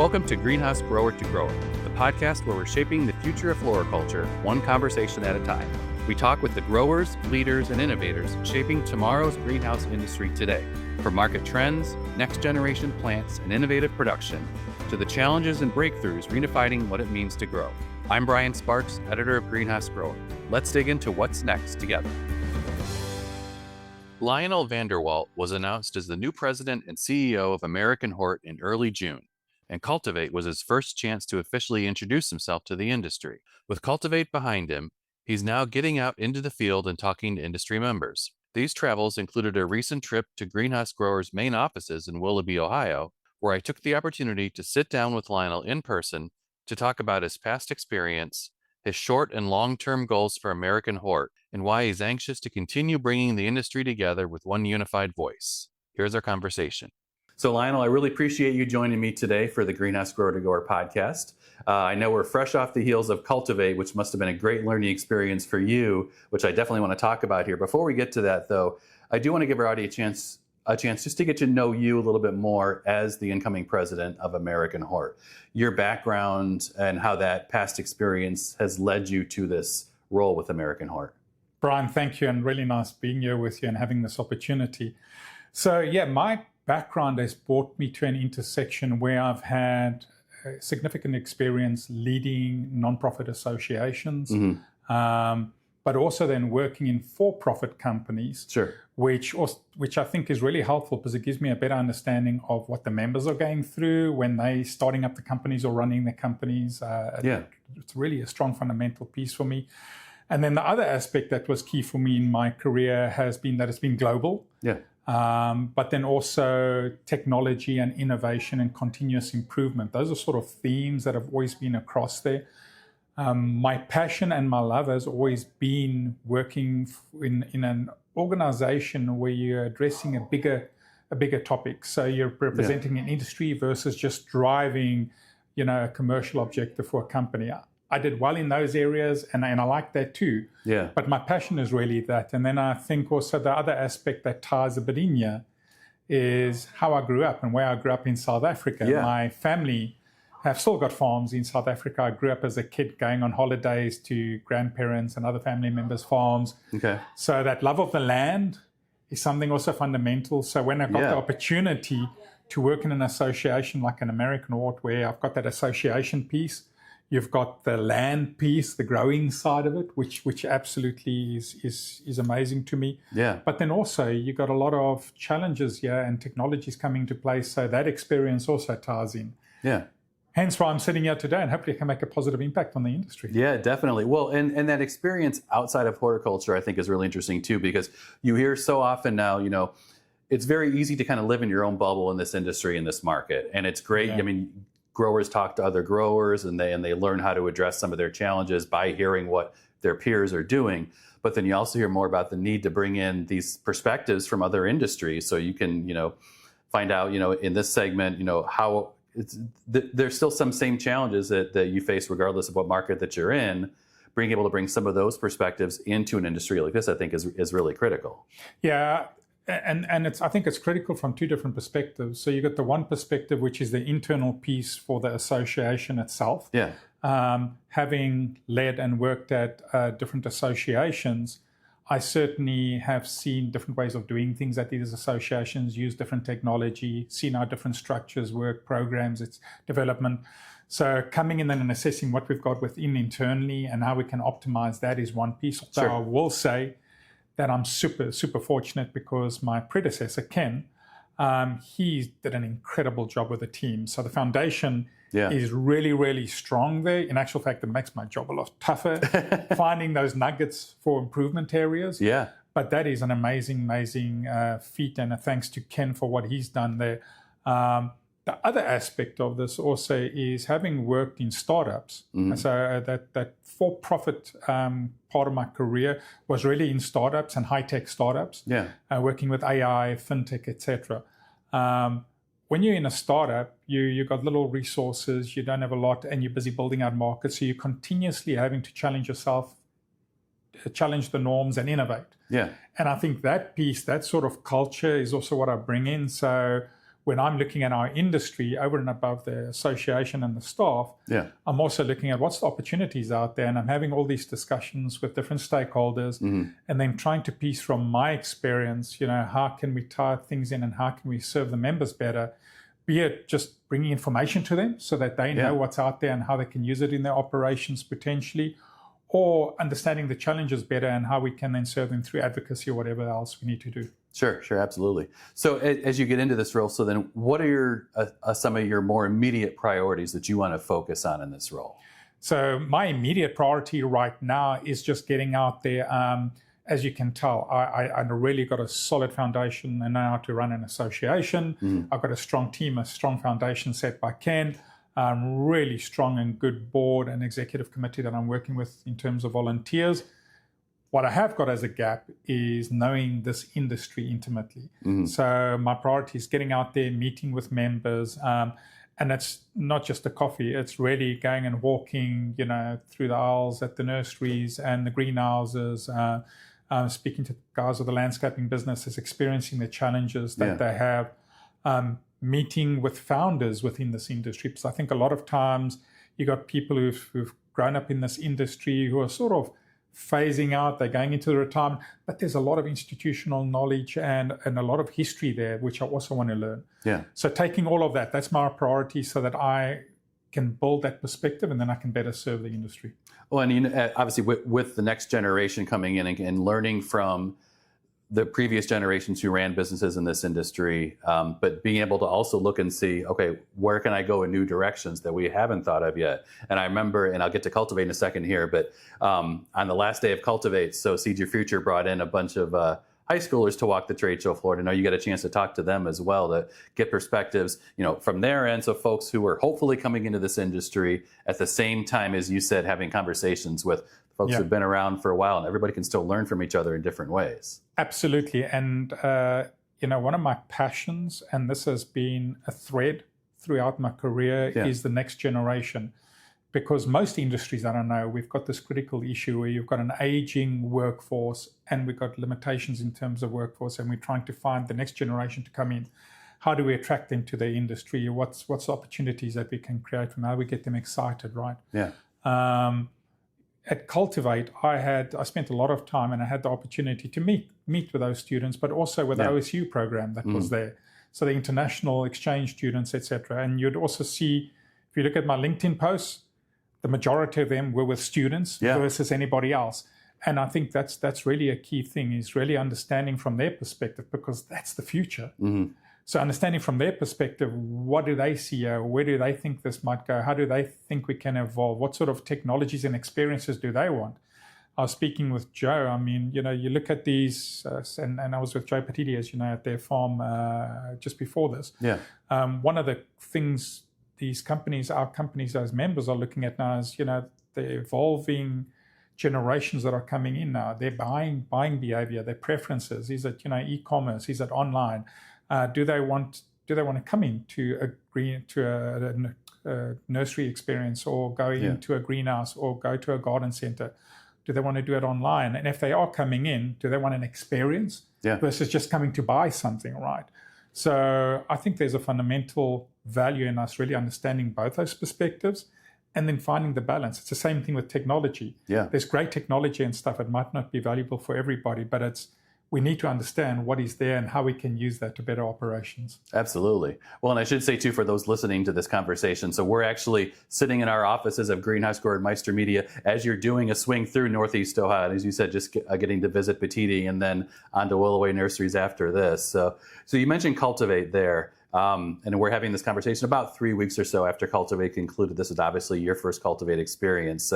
Welcome to Greenhouse Grower to Grower, the podcast where we're shaping the future of floriculture, one conversation at a time. We talk with the growers, leaders, and innovators shaping tomorrow's greenhouse industry today. From market trends, next-generation plants, and innovative production, to the challenges and breakthroughs redefining what it means to grow. I'm Brian Sparks, editor of Greenhouse Grower. Let's dig into what's next together. Lionel Walt was announced as the new president and CEO of AmericanHort in early June, and Cultivate was his first chance to officially introduce himself to the industry. With Cultivate behind him, he's now getting out into the field and talking to industry members. These travels included a recent trip to Greenhouse Grower's main offices in Willoughby, Ohio, where I took the opportunity to sit down with Lionel in person to talk about his past experience, his short and long-term goals for AmericanHort, and why he's anxious to continue bringing the industry together with one unified voice. Here's our conversation. So Lionel, I really appreciate you joining me today for the Greenhouse Grower to Grower podcast. I know we're fresh off the heels of Cultivate, which must have been a great learning experience for you, which I definitely want to talk about here. Before we get to that, though, I do want to give our audience a chance just to get to know you a little bit more as the incoming president of AmericanHort. Your background and how that past experience has led you to this role with AmericanHort. Brian, thank you, and really nice being here with you and having this opportunity. So yeah, my background has brought me to an intersection where I've had significant experience leading nonprofit associations, but also then working in for-profit companies, Sure. which I think is really helpful because it gives me a better understanding of what the members are going through when they're starting up the companies or running the companies. It's really a strong fundamental piece for me. And then the other aspect that was key for me in my career has been that it's been global. Yeah. But then also technology and innovation and continuous improvement. Those are sort of themes that have always been across there. My passion and my love has always been working in an organization where you're addressing a bigger topic. So you're representing an industry versus just driving, a commercial objective for a company. I did well in those areas, and I like that too. Yeah. But my passion is really that. And then I think also the other aspect that ties a bit in here is how I grew up and where I grew up in South Africa. Yeah. My family have still got farms in South Africa. I grew up as a kid going on holidays to grandparents and other family members' farms. Okay. So that love of the land is something also fundamental. So when I got the opportunity to work in an association like an AmericanHort, where I've got that association piece, you've got the land piece, the growing side of it, which absolutely is amazing to me. Yeah. But then also you got a lot of challenges here and technologies coming to play, so that experience also ties in. Yeah. Hence why I'm sitting here today and hopefully I can make a positive impact on the industry. Yeah, definitely. Well, and that experience outside of horticulture, I think, is really interesting too, because you hear so often now, it's very easy to kind of live in your own bubble in this industry, in this market. And it's great. Yeah. I mean, growers talk to other growers and they learn how to address some of their challenges by hearing what their peers are doing. But then you also hear more about the need to bring in these perspectives from other industries, so you can, find out, in this segment, how there's still some same challenges that you face regardless of what market that you're in. Being able to bring some of those perspectives into an industry like this, I think, is really critical. Yeah. And I think it's critical from two different perspectives. So you got the one perspective, which is the internal piece for the association itself. Yeah. Having led and worked at different associations, I certainly have seen different ways of doing things at these associations, use different technology, seen how different structures work, programs, its development. So coming in then and assessing what we've got within internally and how we can optimize that is one piece. So Sure. I will say that I'm super, super fortunate because my predecessor, Ken, he did an incredible job with the team. So the foundation is really, really strong there. In actual fact, it makes my job a lot tougher, finding those nuggets for improvement areas. Yeah. But that is an amazing feat, and a thanks to Ken for what he's done there. The other aspect of this also is having worked in startups. Mm-hmm. So that for-profit part of my career was really in startups and high-tech startups, working with AI, fintech, etc. When you're in a startup, you got little resources, you don't have a lot, and you're busy building out markets. So you're continuously having to challenge yourself, challenge the norms, and innovate. Yeah. And I think that piece, that sort of culture, is also what I bring in. So when I'm looking at our industry over and above the association and the staff, I'm also looking at what's the opportunities out there. And I'm having all these discussions with different stakeholders and then trying to piece from my experience, how can we tie things in and how can we serve the members better? Be it just bringing information to them so that they know what's out there and how they can use it in their operations potentially, or understanding the challenges better and how we can then serve them through advocacy or whatever else we need to do. Sure, absolutely. So as you get into this role, so then what are some of your more immediate priorities that you want to focus on in this role? So my immediate priority right now is just getting out there. As you can tell, I really got a solid foundation and know how to run an association. I've got a strong team, a strong foundation set by Ken. Really strong and good board and executive committee that I'm working with in terms of volunteers. What I have got as a gap is knowing this industry intimately. So my priority is getting out there, meeting with members, and it's not just a coffee. It's really going and walking, through the aisles at the nurseries and the greenhouses, speaking to guys of the landscaping businesses, experiencing the challenges that they have, meeting with founders within this industry. Because I think a lot of times you got people who've grown up in this industry who are sort of phasing out, they're going into the retirement, but there's a lot of institutional knowledge and a lot of history there, which I also want to learn. So taking all of that, that's my priority so that I can build that perspective and then I can better serve the industry. Well, and obviously with the next generation coming in and learning from the previous generations who ran businesses in this industry, but being able to also look and see, okay, where can I go in new directions that we haven't thought of yet? And I remember, and I'll get to Cultivate in a second here, but on the last day of Cultivate, so Seed Your Future brought in a bunch of high schoolers to walk the trade show floor. I know you got a chance to talk to them as well to get perspectives, from their end. So folks who are hopefully coming into this industry at the same time as you said, having conversations with folks who've been around for a while, and everybody can still learn from each other in different ways. Absolutely. And, one of my passions, and this has been a thread throughout my career, is the next generation. Because most industries, I don't know, we've got this critical issue where you've got an aging workforce and we've got limitations in terms of workforce, and we're trying to find the next generation to come in. How do we attract them to the industry? What's the opportunities that we can create from how we get them excited, right? At Cultivate, I spent a lot of time and I had the opportunity to meet with those students, but also with the OSU program that was there. So the international exchange students, etc. And you'd also see, if you look at my LinkedIn posts, the majority of them were with students versus anybody else. And I think that's really a key thing, is really understanding from their perspective, because that's the future. So understanding from their perspective, what do they see? Where do they think this might go? How do they think we can evolve? What sort of technologies and experiences do they want? I was speaking with Joe. I mean, you look at these, and I was with Joe Patidi, as you know, at their farm just before this. One of the things these companies, our companies as members, are looking at now is, the evolving generations that are coming in now, their buying behavior, their preferences. Is it, e-commerce? Is it online? Do they want to come into a nursery experience, or go into a greenhouse, or go to a garden center? Do they want to do it online? And if they are coming in, do they want an experience versus just coming to buy something, right? So I think there's a fundamental value in us really understanding both those perspectives and then finding the balance. It's the same thing with technology. There's great technology and stuff. It might not be valuable for everybody, but we need to understand what is there and how we can use that to better operations. Absolutely. Well, and I should say, too, for those listening to this conversation, so we're actually sitting in our offices of Greenhouse Grower and Meister Media as you're doing a swing through Northeast Ohio. And as you said, just getting to visit Patidi and then on to Willoughby Nurseries after this. So you mentioned Cultivate there. And we're having this conversation about 3 weeks or so after Cultivate concluded. This is obviously your first Cultivate experience.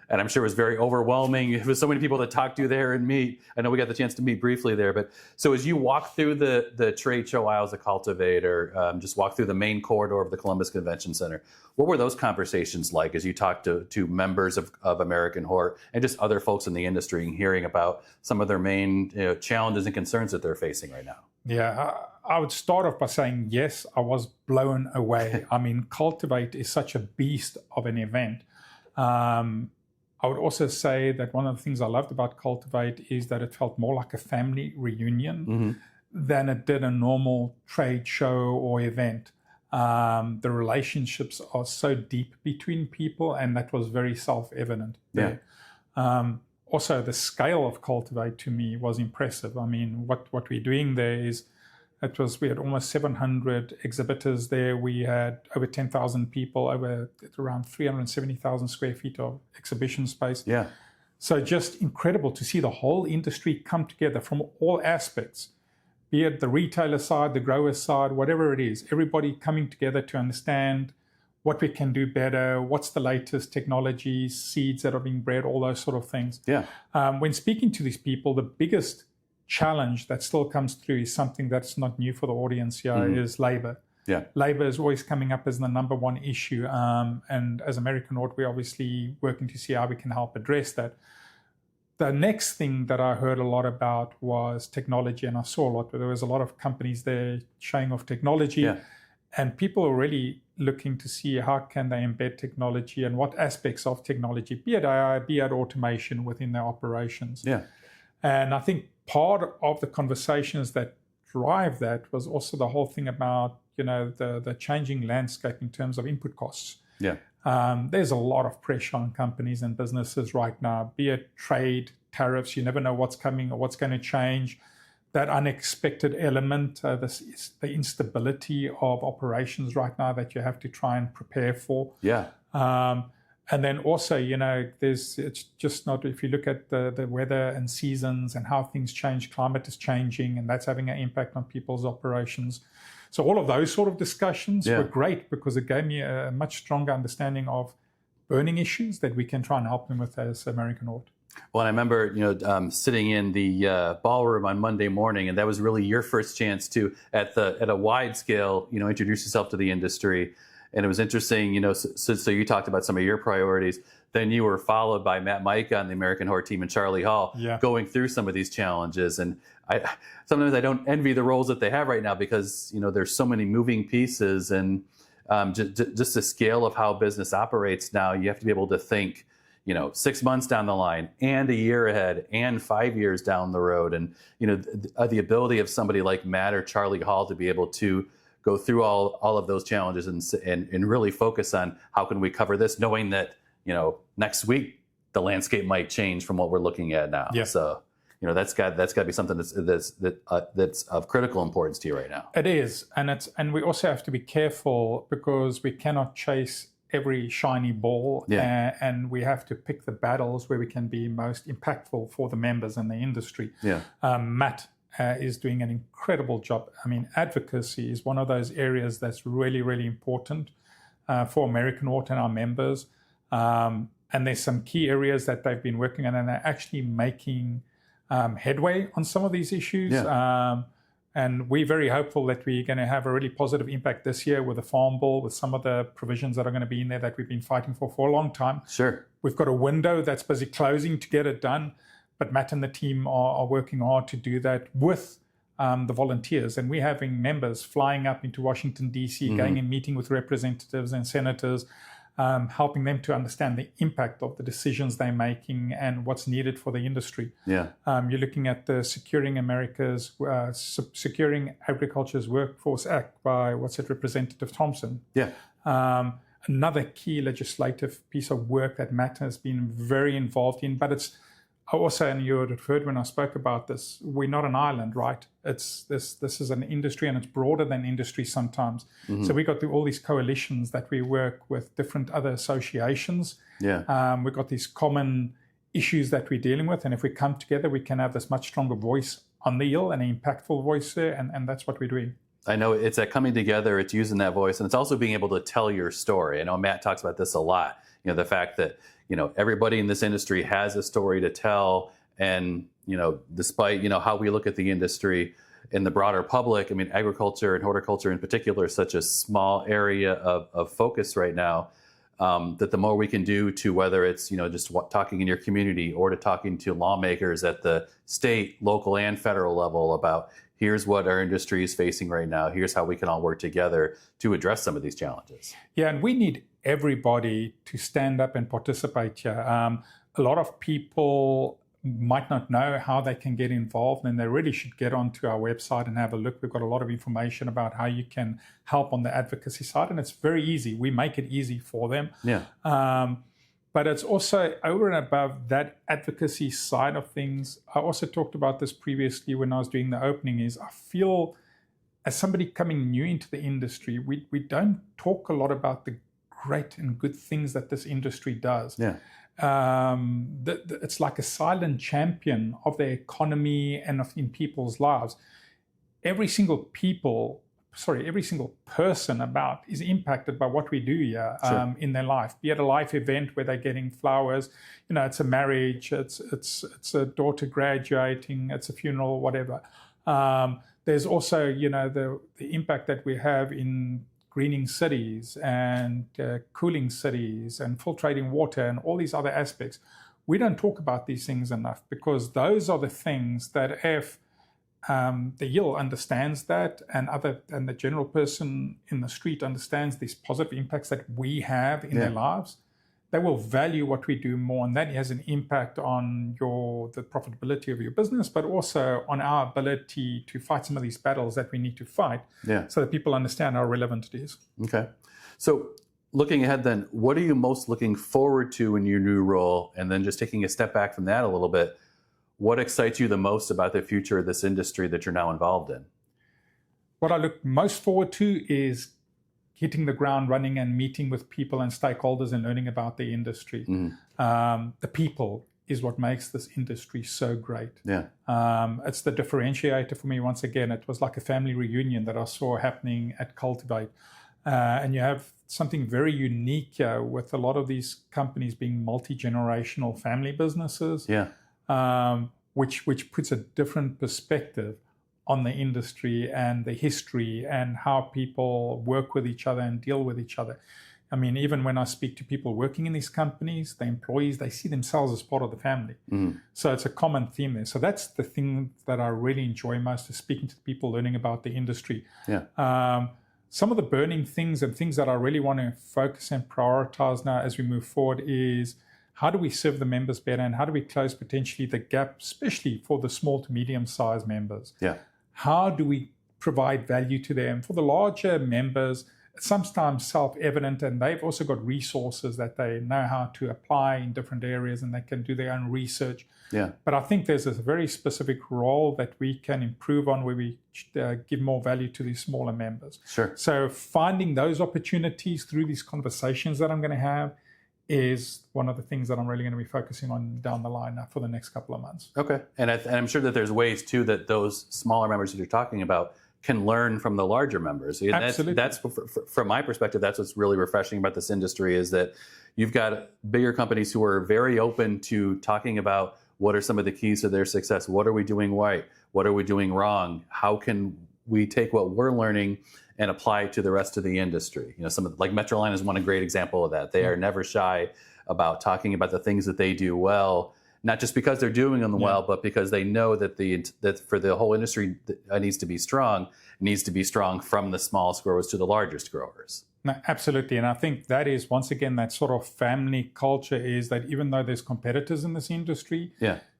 And I'm sure it was very overwhelming. It was so many people to talk to there and meet. I know we got the chance to meet briefly there, but so as you walk through the trade show aisles of Cultivate, or just walk through the main corridor of the Columbus Convention Center, what were those conversations like as you talked to members of AmericanHort and just other folks in the industry, and hearing about some of their main challenges and concerns that they're facing right now? Yeah, I would start off by saying, yes, I was blown away. I mean, Cultivate is such a beast of an event. I would also say that one of the things I loved about Cultivate is that it felt more like a family reunion. than it did a normal trade show or event. The relationships are so deep between people, and that was very self-evident there. Also, the scale of Cultivate to me was impressive. I mean, what we're doing there is, we had almost 700 exhibitors there. We had over 10,000 people, over around 370,000 square feet of exhibition space. Yeah. So just incredible to see the whole industry come together from all aspects, be it the retailer side, the grower side, whatever it is, everybody coming together to understand what we can do better, what's the latest technologies, seeds that are being bred, all those sort of things. Yeah. When speaking to these people, the biggest challenge that still comes through is something that's not new for the audience here, is labor. Yeah. Labor is always coming up as the number one issue. And as AmericanHort, we're obviously working to see how we can help address that. The next thing that I heard a lot about was technology, and I saw a lot. There was a lot of companies there showing off technology, and people are really looking to see how can they embed technology and what aspects of technology, be it AI, be it automation within their operations. Yeah. And I think part of the conversations that drive that was also the whole thing about, the changing landscape in terms of input costs. Yeah. There's a lot of pressure on companies and businesses right now, be it trade, tariffs. You never know what's coming or what's going to change. That unexpected element, the instability of operations right now that you have to try and prepare for. Yeah. And then also, it's just not, if you look at the weather and seasons and how things change, climate is changing, and that's having an impact on people's operations. So all of those sort of discussions were great because it gave me a much stronger understanding of burning issues that we can try and help them with as AmericanHort. Well, and I remember, sitting in the ballroom on Monday morning, and that was really your first chance to, at a wide scale, introduce yourself to the industry. And it was interesting, so you talked about some of your priorities. Then you were followed by Matt Micah on the AmericanHort team and Charlie Hall going through some of these challenges. And sometimes I don't envy the roles that they have right now because, there's so many moving pieces, and just the scale of how business operates now, you have to be able to think, 6 months down the line and a year ahead and 5 years down the road. And, the ability of somebody like Matt or Charlie Hall to be able to go through all of those challenges and really focus on how can we cover this, knowing that, next week the landscape might change from what we're looking at now. Yeah. So, that's got to be something that's of critical importance to you right now. It is, and we also have to be careful because we cannot chase every shiny ball, and we have to pick the battles where we can be most impactful for the members and the industry. Yeah. Matt is doing an incredible job. I mean, advocacy is one of those areas that's really, really important for AmericanHort and our members. And there's some key areas that they've been working on, and they're actually making headway on some of these issues. Yeah. And we're very hopeful that we're going to have a really positive impact this year with the Farm Bill, with some of the provisions that are going to be in there that we've been fighting for a long time. Sure. We've got a window that's busy closing to get it done, but Matt and the team are working hard to do that with the volunteers. And we're having members flying up into Washington, D.C., going and meeting with representatives and senators, helping them to understand the impact of the decisions they're making and what's needed for the industry. Yeah. You're looking at the Securing Agriculture's Workforce Act by, Representative Thompson. Yeah. Another key legislative piece of work that Matt has been very involved in, but it's also, and you would have heard when I spoke about this, we're not an island, right? This is an industry, and it's broader than industry sometimes. So we got all these coalitions that we work with different other associations. Yeah. We've got these common issues that we're dealing with, and if we come together, we can have this much stronger voice on the hill and an impactful voice there, and that's what we're doing. I know it's that coming together, it's using that voice, and it's also being able to tell your story. I know Matt talks about this a lot, the fact that everybody in this industry has a story to tell. And, despite, how we look at the industry in the broader public, I mean, agriculture and horticulture in particular is such a small area of focus right now, that the more we can do to, whether it's, just talking in your community or to talking to lawmakers at the state, local, and federal level about here's what our industry is facing right now. Here's how we can all work together to address some of these challenges. Yeah, and we need everybody to stand up and participate here. A lot of people might not know how they can get involved, then they really should get onto our website and have a look. We've got a lot of information about how you can help on the advocacy side, and it's very easy. We make it easy for them. Yeah. But it's also over and above that advocacy side of things. I also talked about this previously when I was doing the opening, is I feel as somebody coming new into the industry, we don't talk a lot about the great and good things that this industry does. Yeah. It's like a silent champion of the economy and in people's lives. Every single person about is impacted by what we do here in their life. Be it a life event where they're getting flowers, it's a marriage, it's a daughter graduating, it's a funeral, whatever. There's also, the impact that we have in greening cities and cooling cities and filtrating water and all these other aspects. We don't talk about these things enough, because those are the things that if the Yill understands that, and the general person in the street understands these positive impacts that we have in their lives, they will value what we do more, and that has an impact on the profitability of your business, but also on our ability to fight some of these battles that we need to fight, so that people understand how relevant it is. Okay. So looking ahead then, what are you most looking forward to in your new role? And then just taking a step back from that a little bit, what excites you the most about the future of this industry that you're now involved in? What I look most forward to is hitting the ground running and meeting with people and stakeholders and learning about the industry. The people is what makes this industry so great. It's the differentiator for me. Once again, it was like a family reunion that I saw happening at Cultivate. And you have something very unique here with a lot of these companies being multi-generational family businesses, which puts a different perspective on the industry and the history and how people work with each other and deal with each other. I mean, even when I speak to people working in these companies, the employees, they see themselves as part of the family. So it's a common theme there. So that's the thing that I really enjoy most, is speaking to people, learning about the industry. Some of the burning things and things that I really want to focus and prioritize now as we move forward is, how do we serve the members better, and how do we close potentially the gap, especially for the small to medium-sized members? How do we provide value to them? For the larger members, it's sometimes self-evident, and they've also got resources that they know how to apply in different areas, and they can do their own research. But I think there's a very specific role that we can improve on, where we give more value to these smaller members. So finding those opportunities through these conversations that I'm going to have is one of the things that I'm really going to be focusing on down the line now for the next couple of months. Okay. And I'm sure that there's ways, too, that those smaller members that you're talking about can learn from the larger members. Absolutely. That's from my perspective, that's what's really refreshing about this industry, is that you've got bigger companies who are very open to talking about what are some of the keys to their success. What are we doing right? What are we doing wrong? How can we take what we're learning and apply it to the rest of the industry? Like Metroline is one great example of that. They are never shy about talking about the things that they do well, not just because they're doing them well, but because they know that for the whole industry needs to be strong from the smallest growers to the largest growers. No, absolutely. And I think that is, once again, that sort of family culture, is that even though there's competitors in this industry,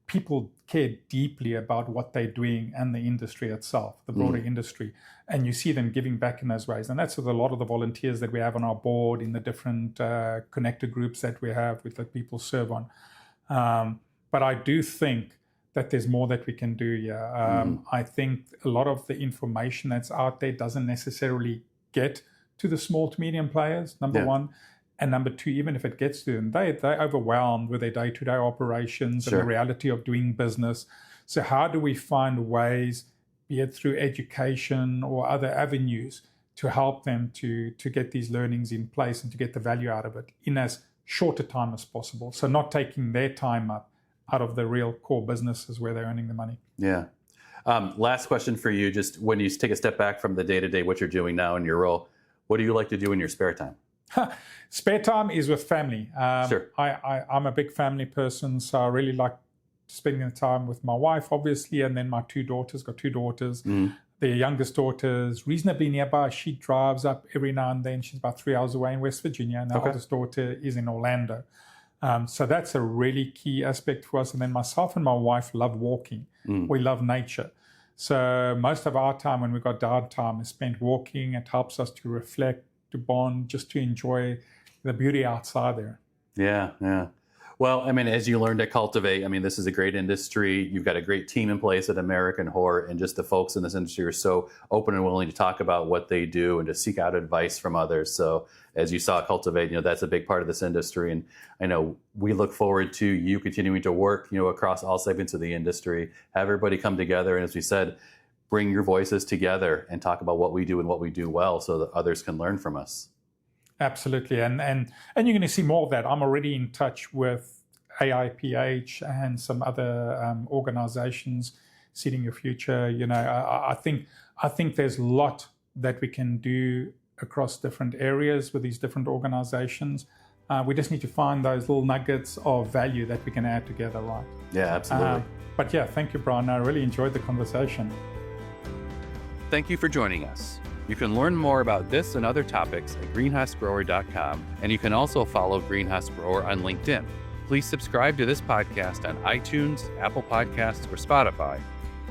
people care deeply about what they're doing and the industry itself, the broader industry. And you see them giving back in those ways. And that's with a lot of the volunteers that we have on our board, in the different connector groups that we have with that people serve on. But I do think that there's more that we can do here. I think a lot of the information that's out there doesn't necessarily get to the small to medium players, number one. And number two, even if it gets to them, they're overwhelmed with their day-to-day operations and the reality of doing business. So how do we find ways, be it through education or other avenues, to help them to get these learnings in place and to get the value out of it in as short a time as possible? So not taking their time up out of the real core businesses where they're earning the money. Last question for you, just when you take a step back from the day-to-day, what you're doing now in your role, what do you like to do in your spare time? Spare time is with family. I'm a big family person, so I really like spending the time with my wife, obviously, and then my two daughters. The youngest daughter is reasonably nearby. She drives up every now and then. She's about 3 hours away in West Virginia, and the oldest daughter is in Orlando. So that's a really key aspect for us. And then myself and my wife love walking. We love nature. So most of our time when we've got downtime is spent walking. It helps us to reflect, to bond, just to enjoy the beauty outside there. Yeah. Well, I mean, as you learned at Cultivate, I mean, this is a great industry. You've got a great team in place at AmericanHort, and just the folks in this industry are so open and willing to talk about what they do and to seek out advice from others. So as you saw at Cultivate, that's a big part of this industry. And I know we look forward to you continuing to work, across all segments of the industry, have everybody come together. And as we said, bring your voices together and talk about what we do and what we do well so that others can learn from us. Absolutely. And you're going to see more of that. I'm already in touch with AIPH and some other organizations, Seeding Your Future. I think there's a lot that we can do across different areas with these different organizations. We just need to find those little nuggets of value that we can add together, right? Yeah, absolutely. But yeah, thank you, Brian. I really enjoyed the conversation. Thank you for joining us. You can learn more about this and other topics at greenhousegrower.com, and you can also follow Greenhouse Grower on LinkedIn. Please subscribe to this podcast on iTunes, Apple Podcasts, or Spotify,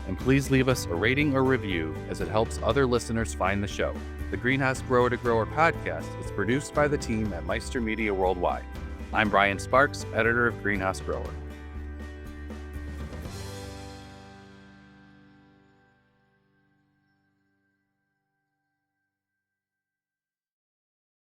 and please leave us a rating or review as it helps other listeners find the show. The Greenhouse Grower to Grower podcast is produced by the team at Meister Media Worldwide. I'm Brian Sparks, editor of Greenhouse Grower.